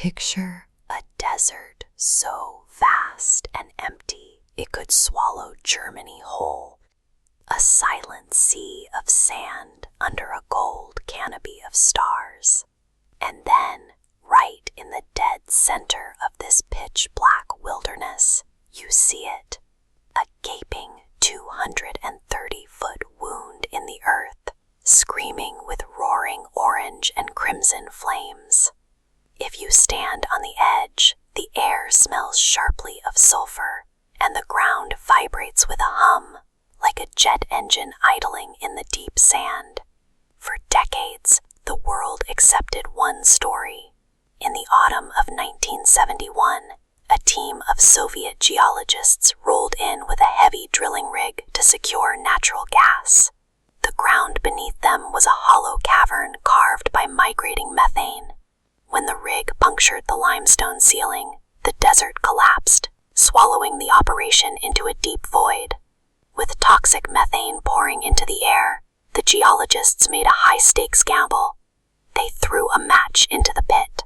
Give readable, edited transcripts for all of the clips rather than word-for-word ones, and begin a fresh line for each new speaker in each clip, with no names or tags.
Picture a desert so vast and empty it could swallow Germany whole. A silent sea of sand under a gold canopy of stars. And then, right in the dead center of this pitch-black wilderness, you see it. A gaping 230-foot wound in the earth, screaming with roaring orange and crimson flames. If you stand on the edge, the air smells sharply of sulfur, and the ground vibrates with a hum, like a jet engine idling in the deep sand. For decades, the world accepted one story. In the autumn of 1971, a team of Soviet geologists rolled in with a heavy drilling rig to secure natural gas. The ground beneath them was a hollow cavern carved by migrating methane. When the rig punctured the limestone ceiling, the desert collapsed, swallowing the operation into a deep void. With toxic methane pouring into the air, the geologists made a high-stakes gamble. They threw a match into the pit.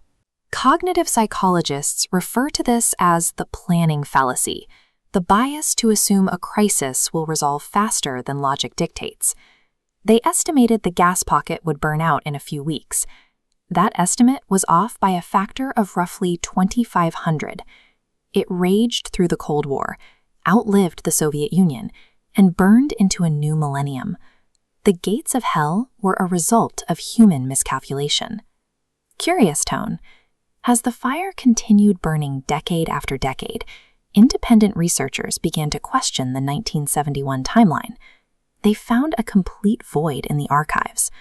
Cognitive psychologists refer to this as the planning fallacy, the bias to assume a crisis will resolve faster than logic dictates. They estimated the gas pocket would burn out in a few weeks. That estimate was off by a factor of roughly 2,500. It raged through the Cold War, outlived the Soviet Union, and burned into a new millennium. The gates of hell were a result of human miscalculation. Curious tone. As the fire continued burning decade after decade, independent researchers began to question the 1971 timeline. They found a complete void in the archives.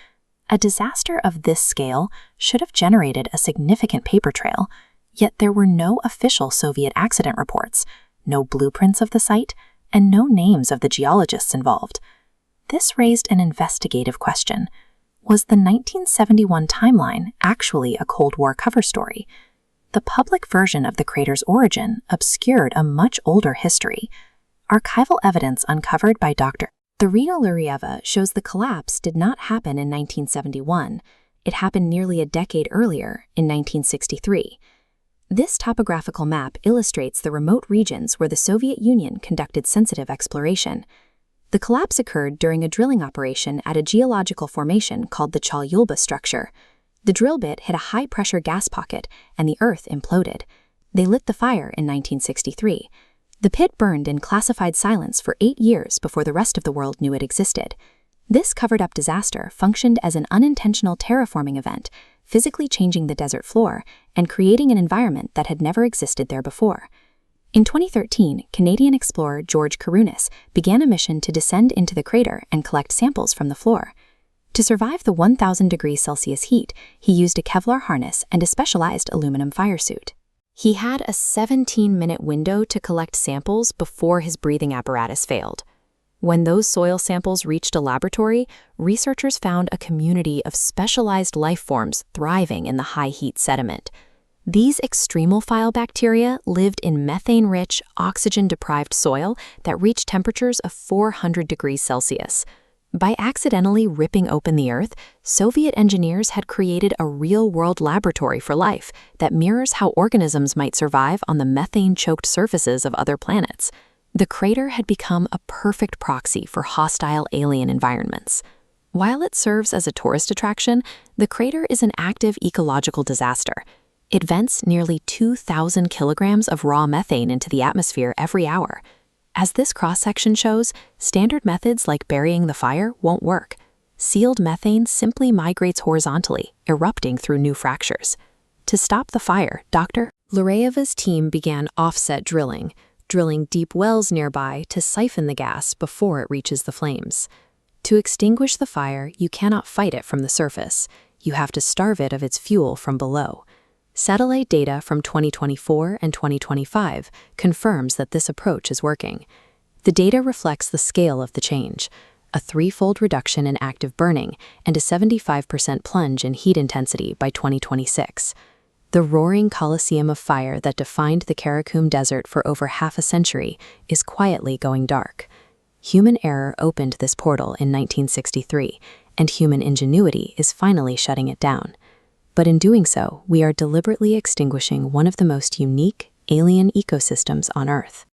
A disaster of this scale should have generated a significant paper trail, yet there were no official Soviet accident reports, no blueprints of the site, and no names of the geologists involved. This raised an investigative question. Was the 1971 timeline actually a Cold War cover story? The public version of the crater's origin obscured a much older history. Archival evidence uncovered by Dr. Darvaza Luryeva shows the collapse did not happen in 1971. It happened nearly a decade earlier, in 1963. This topographical map illustrates the remote regions where the Soviet Union conducted sensitive exploration. The collapse occurred during a drilling operation at a geological formation called the Chalyulba structure. The drill bit hit a high-pressure gas pocket, and the earth imploded. They lit the fire in 1963. The pit burned in classified silence for 8 years before the rest of the world knew it existed. This covered-up disaster functioned as an unintentional terraforming event, physically changing the desert floor and creating an environment that had never existed there before. In 2013, Canadian explorer George Karunis began a mission to descend into the crater and collect samples from the floor. To survive the 1,000 degrees Celsius heat, he used a Kevlar harness and a specialized aluminum fire suit. He had a 17-minute window to collect samples before his breathing apparatus failed. When those soil samples reached a laboratory, researchers found a community of specialized life forms thriving in the high-heat sediment. These extremophile bacteria lived in methane-rich, oxygen-deprived soil that reached temperatures of 400 degrees Celsius. By accidentally ripping open the Earth, Soviet engineers had created a real-world laboratory for life that mirrors how organisms might survive on the methane-choked surfaces of other planets. The crater had become a perfect proxy for hostile alien environments. While it serves as a tourist attraction, the crater is an active ecological disaster. It vents nearly 2,000 kilograms of raw methane into the atmosphere every hour. As this cross-section shows, standard methods like burying the fire won't work. Sealed methane simply migrates horizontally, erupting through new fractures. To stop the fire, Dr. Luryeva's team began offset drilling deep wells nearby to siphon the gas before it reaches the flames. To extinguish the fire, you cannot fight it from the surface. You have to starve it of its fuel from below. Satellite data from 2024 and 2025 confirms that this approach is working. The data reflects the scale of the change, a 3-fold reduction in active burning and a 75% plunge in heat intensity by 2026. The roaring coliseum of fire that defined the Karakum Desert for over half a century is quietly going dark. Human error opened this portal in 1963, and human ingenuity is finally shutting it down. But in doing so, we are deliberately extinguishing one of the most unique alien ecosystems on Earth.